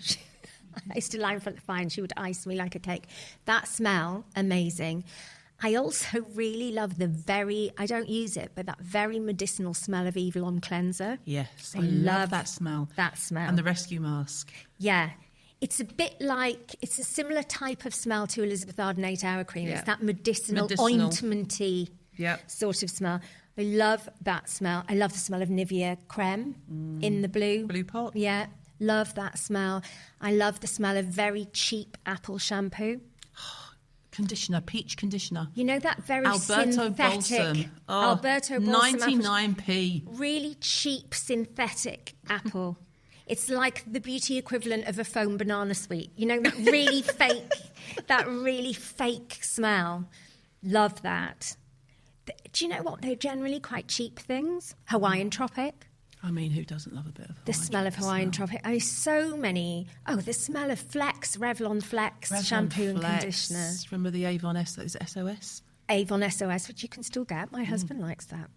I used to lie in front of the fire and she would ice me like a cake. That smell, amazing. I also really love I don't use it, but that very medicinal smell of Evil On Cleanser. Yes, I love that smell. That smell. And the rescue mask. Yeah. It's a bit like, it's a similar type of smell to Elizabeth Arden 8 Hour Cream. Yeah. It's that medicinal. Ointmenty sort of smell. I love that smell. I love the smell of Nivea creme in the blue. Blue pot. Yeah, love that smell. I love the smell of very cheap Apple shampoo. Conditioner, peach conditioner. You know that very Alberto synthetic... Balsam. Oh, Alberto Balsam. 99p. Really cheap synthetic apple. It's like the beauty equivalent of a foam banana sweet. You know, that really fake smell. Love that. Do you know what? They're generally quite cheap things. Hawaiian Tropic. I mean, who doesn't love a bit of The smell of Hawaiian Tropic. I mean, so many. Oh, the smell of Flex, Revlon Flex shampoo and conditioner. Remember the Avon SOS? Avon SOS, which you can still get. My husband likes that.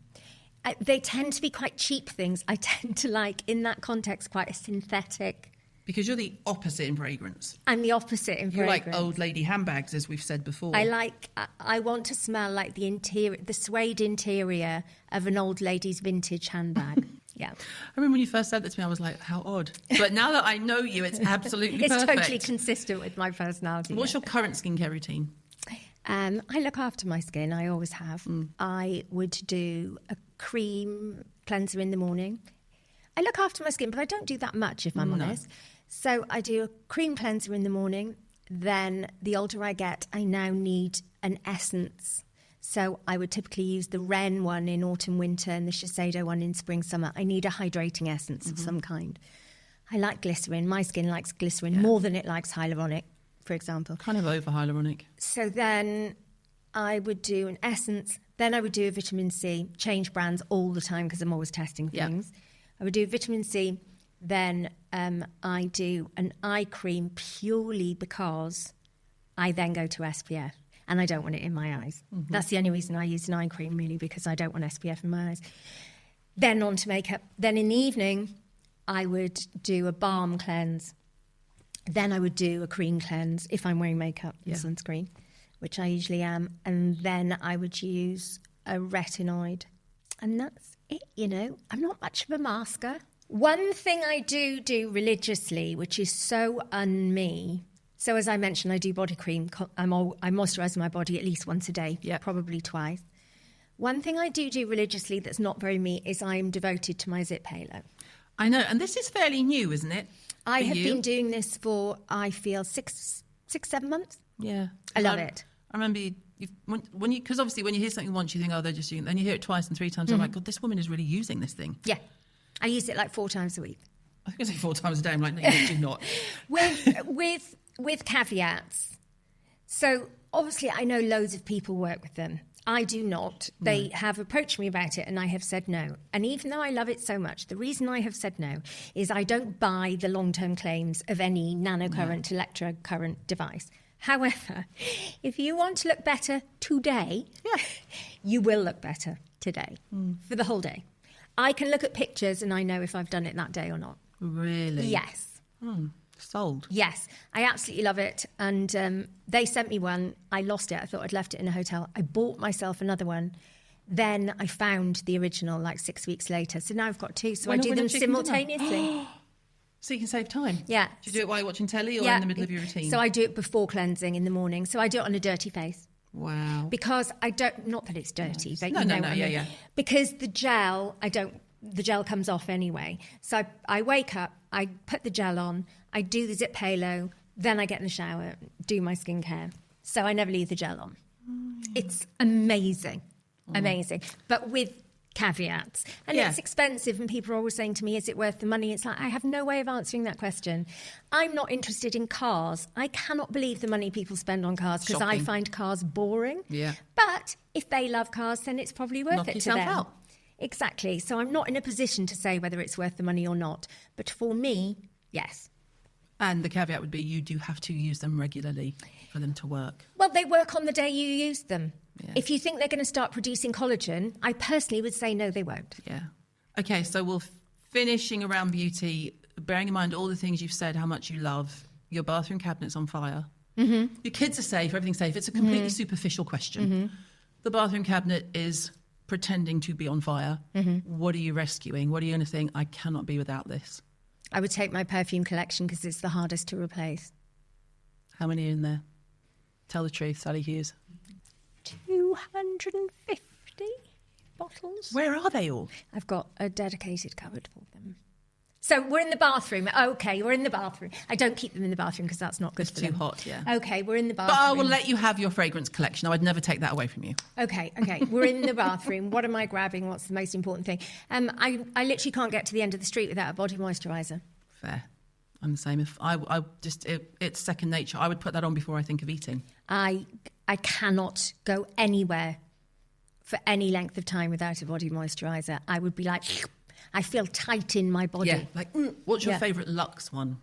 They tend to be quite cheap things. I tend to like, in that context, quite a synthetic. Because you're the opposite in fragrance. I'm the opposite in You fragrance. like old lady handbags, as we've said before. I want to smell like the suede interior of an old lady's vintage handbag. Yeah. I remember when you first said that to me, I was like, how odd. But now that I know you, it's absolutely It's perfect. totally consistent with my personality. What's your current skincare routine? I look after my skin. I always have. I would do a cream cleanser in the morning. I look after my skin, but I don't do that much, if I'm honest. So I do a cream cleanser in the morning. Then the older I get, I now need an essence. So I would typically use the Ren one in autumn, winter, and the Shiseido one in spring, summer. I need a hydrating essence of some kind. I like glycerin. My skin likes glycerin more than it likes hyaluronic, for example. Kind of over hyaluronic. So then I would do an essence. Then I would do a vitamin C. Change brands all the time because I'm always testing things. I would do vitamin C. Then I do an eye cream purely because I then go to SPF. And I don't want it in my eyes. That's the only reason I use an eye cream, really, because I don't want SPF in my eyes. Then on to makeup. Then in the evening, I would do a balm cleanse. Then I would do a cream cleanse if I'm wearing makeup and sunscreen, which I usually am. And then I would use a retinoid. And that's it, you know. I'm not much of a masker. One thing I do religiously, which is so un-me... So as I mentioned, I do body cream. I moisturise my body at least once a day, probably twice. One thing I do religiously that's not very me is I'm devoted to my Zip Halo. I know, and this is fairly new, isn't it? I have been doing this for, I feel, 7 months. Yeah. I love it. I remember because obviously when you hear something once, you think, oh, they're just doing it. Then you hear it twice and 3 times. I'm like, God, this woman is really using this thing. Yeah. I use it like 4 times a week. I was going to say 4 times a day. I'm like, no, you do not. With with caveats. So obviously I know loads of people work with them. I do not. They have approached me about it and I have said no. And even though I love it so much, the reason I have said no is I don't buy the long-term claims of any nanocurrent, electrocurrent device. However, if you want to look better today, you will look better today for the whole day. I can look at pictures and I know if I've done it that day or not. Really? Yes. Sold. Yes, I absolutely love it. And they sent me one. I lost it. I thought I'd left it in a hotel. I bought myself another one. Then I found the original like 6 weeks later. So now I've got two. So I do them simultaneously. So you can save time? Yeah. Do you do it while you're watching telly or in the middle of your routine? So I do it before cleansing in the morning. So I do it on a dirty face. Wow. Because I don't, not that it's dirty, but No, you know no, what I mean. yeah. Because the gel, the gel comes off anyway. So I wake up, I put the gel on, I do the zip halo, then I get in the shower, do my skincare. So I never leave the gel on. It's amazing, amazing. But with caveats. And it's expensive and people are always saying to me, is it worth the money? It's like, I have no way of answering that question. I'm not interested in cars. I cannot believe the money people spend on cars because I find cars boring. Yeah. But if they love cars, then it's probably worth Knock it to yourself them. out. Exactly. So I'm not in a position to say whether it's worth the money or not. But for me, yes. And the caveat would be you do have to use them regularly for them to work. Well, they work on the day you use them. Yeah. If you think they're going to start producing collagen, I personally would say no, they won't. Yeah. Okay, so we'll finishing around beauty, bearing in mind all the things you've said, how much you love, your bathroom cabinet's on fire. Mm-hmm. Your kids are safe, everything's safe. It's a completely superficial question. Mm-hmm. The bathroom cabinet is pretending to be on fire. Mm-hmm. What are you rescuing? What are you going to think, I cannot be without this? I would take my perfume collection because it's the hardest to replace. How many are in there? Tell the truth, Sali Hughes. 250 bottles. Where are they all? I've got a dedicated cupboard for them. So we're in the bathroom. Okay, we're in the bathroom. I don't keep them in the bathroom because that's not good for them. Too hot, yeah. Okay, we're in the bathroom. But I will let you have your fragrance collection. I would never take that away from you. Okay, we're in the bathroom. What am I grabbing? What's the most important thing? I literally can't get to the end of the street without a body moisturiser. Fair. I'm the same. If it's second nature. I would put that on before I think of eating. I cannot go anywhere for any length of time without a body moisturiser. I would be like, I feel tight in my body. Yeah, like, what's your favourite Luxe one?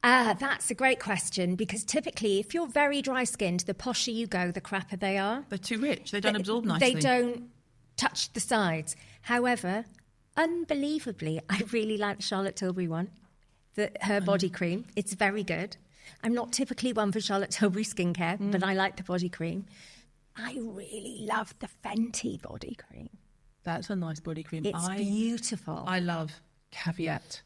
That's a great question because typically if you're very dry-skinned, the posher you go, the crapper they are. They're too rich. They don't absorb nicely. They don't touch the sides. However, unbelievably, I really like the Charlotte Tilbury one, her body cream. It's very good. I'm not typically one for Charlotte Tilbury skincare, but I like the body cream. I really love the Fenty body cream. That's a nice body cream. It's beautiful. I love caveat.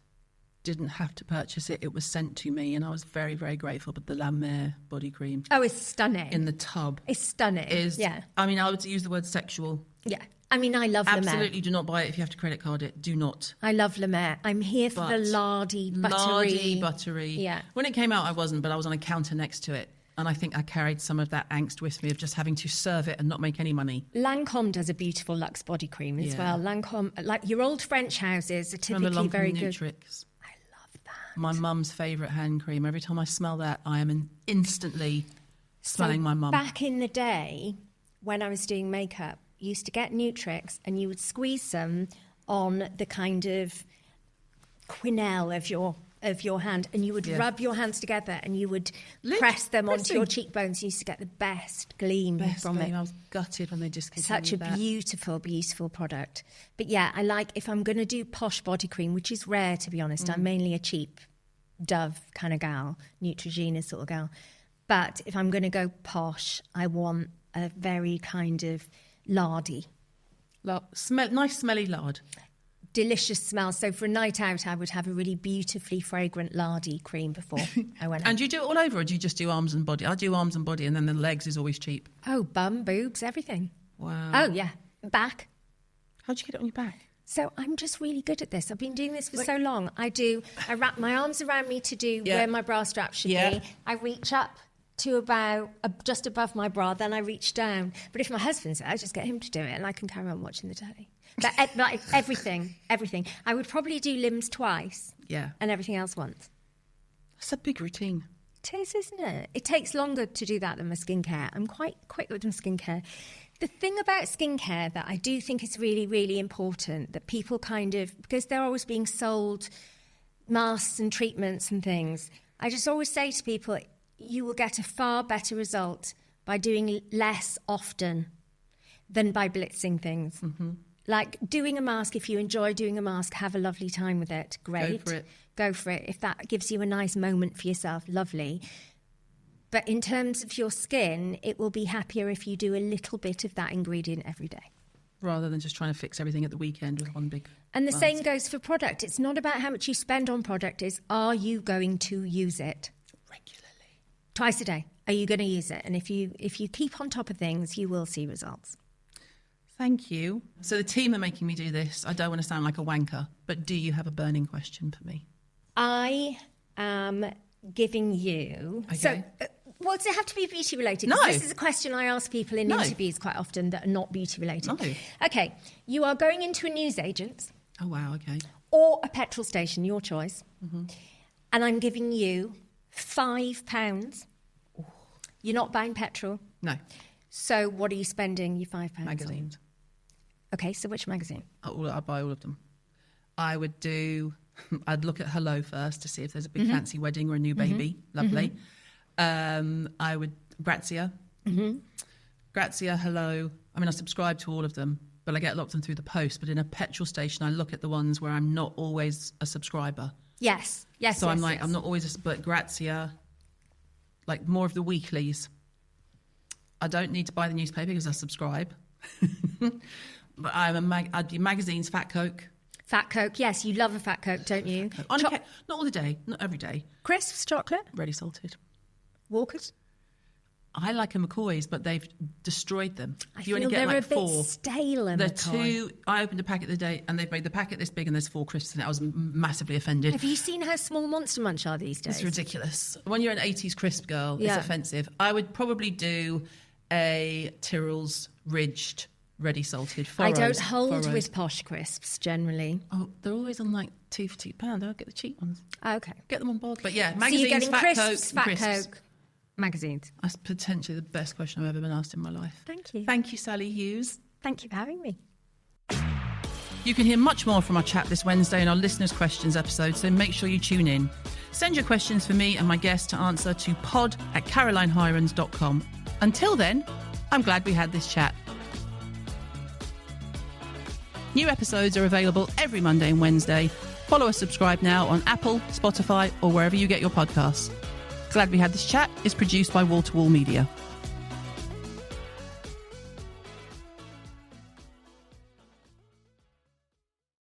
Didn't have to purchase it. It was sent to me and I was very, very grateful. But the La Mer body cream. Oh, it's stunning. In the tub. It's stunning. I mean, I would use the word sexual. Yeah. I mean, I love La Mer. Absolutely do not buy it if you have to credit card it. Do not. I love La Mer. I'm here for the lardy, buttery. Yeah. When it came out, I wasn't, but I was on a counter next to it. And I think I carried some of that angst with me of just having to serve it and not make any money. Lancôme does a beautiful Luxe body cream as well. Lancôme, like your old French houses, are typically very good. Nutrix. I love that. My mum's favourite hand cream. Every time I smell that, I am instantly smelling my mum. Back in the day, when I was doing makeup, you used to get Nutrix and you would squeeze some on the kind of quenelle of your hand and you would rub your hands together and you would press them onto your cheekbones. You used to get the best gleam from it. I was gutted when they discontinued Such a beautiful, beautiful product. But yeah, I like, if I'm going to do posh body cream, which is rare to be honest, I'm mainly a cheap Dove kind of gal, Neutrogena sort of gal. But if I'm going to go posh, I want a very kind of lardy. Nice smelly lard. Delicious smell. So for a night out, I would have a really beautifully fragrant lardy cream before I went out. And do you do it all over or do you just do arms and body? I do arms and body and then the legs is always cheap. Oh, bum, boobs, everything. Wow. Oh, yeah. Back. How'd you get it on your back? So I'm just really good at this. I've been doing this for so long. I wrap my arms around me to do where my bra strap should be. I reach up to about just above my bra, then I reach down. But if my husband's there, I just get him to do it and I can carry on watching the telly. But like everything. I would probably do limbs twice. Yeah. And everything else once. That's a big routine. It is, isn't it? It takes longer to do that than my skincare. I'm quite quick with my skincare. The thing about skincare that I do think is really, really important, that people because they're always being sold masks and treatments and things, I just always say to people, you will get a far better result by doing less often than by blitzing things. Mm-hmm. Like doing a mask, if you enjoy doing a mask, have a lovely time with it. Great. Go for it. If that gives you a nice moment for yourself, lovely. But in terms of your skin, it will be happier if you do a little bit of that ingredient every day. Rather than just trying to fix everything at the weekend with one big... And the same goes for product. It's not about how much you spend on product. It's, are you going to use it? Regularly. Twice a day. Are you going to use it? And if you keep on top of things, you will see results. Thank you. So the team are making me do this. I don't want to sound like a wanker, but do you have a burning question for me? I am giving you... Okay. So, does it have to be beauty related? No. This is a question I ask people in interviews quite often that are not beauty related. No. Okay. You are going into a newsagent. Oh, wow, okay. Or a petrol station, your choice. Mm-hmm. And I'm giving you £5. You're not buying petrol. No. So what are you spending your £5 Magazines. on? Okay, so which magazine? I'd buy all of them. I'd look at Hello first to see if there's a big fancy wedding or a new baby. Lovely. I would, Grazia. Grazia, Hello. I mean, I subscribe to all of them, but I get a lot of them through the post. But in a petrol station, I look at the ones where I'm not always a subscriber. Yes. So I'm I'm not always but Grazia, like more of the weeklies. I don't need to buy the newspaper because I subscribe. But I'd be magazines, Fat Coke. Fat Coke, yes, you love a Fat Coke, don't you? Not all the day, not every day. Crisps, chocolate? Ready salted. Walkers? I like a McCoy's, but they've destroyed them. I feel they're a bit stale, McCoy. I opened a packet the other day and they've made the packet this big and there's 4 crisps in it. I was massively offended. Have you seen how small Monster Munch are these days? It's ridiculous. When you're an 80s crisp girl, it's offensive. I would probably do a Tyrrell's Ridged Ready Salted. I don't hold with posh crisps generally. Oh, they're always on like £2 for £2. I'll get the cheap ones. Okay. Get them on board. But yeah, magazines, so you're getting Fat crisps, Coke, Fat Coke, magazines. That's potentially the best question I've ever been asked in my life. Thank you. Thank you, Sali Hughes. Thank you for having me. You can hear much more from our chat this Wednesday in our Listeners' Questions episode, so make sure you tune in. Send your questions for me and my guest to answer to pod@carolinehirons.com. Until then, I'm glad we had this chat. New episodes are available every Monday and Wednesday. Follow or subscribe now on Apple, Spotify, or wherever you get your podcasts. Glad We Had This Chat is produced by Wall to Wall Media.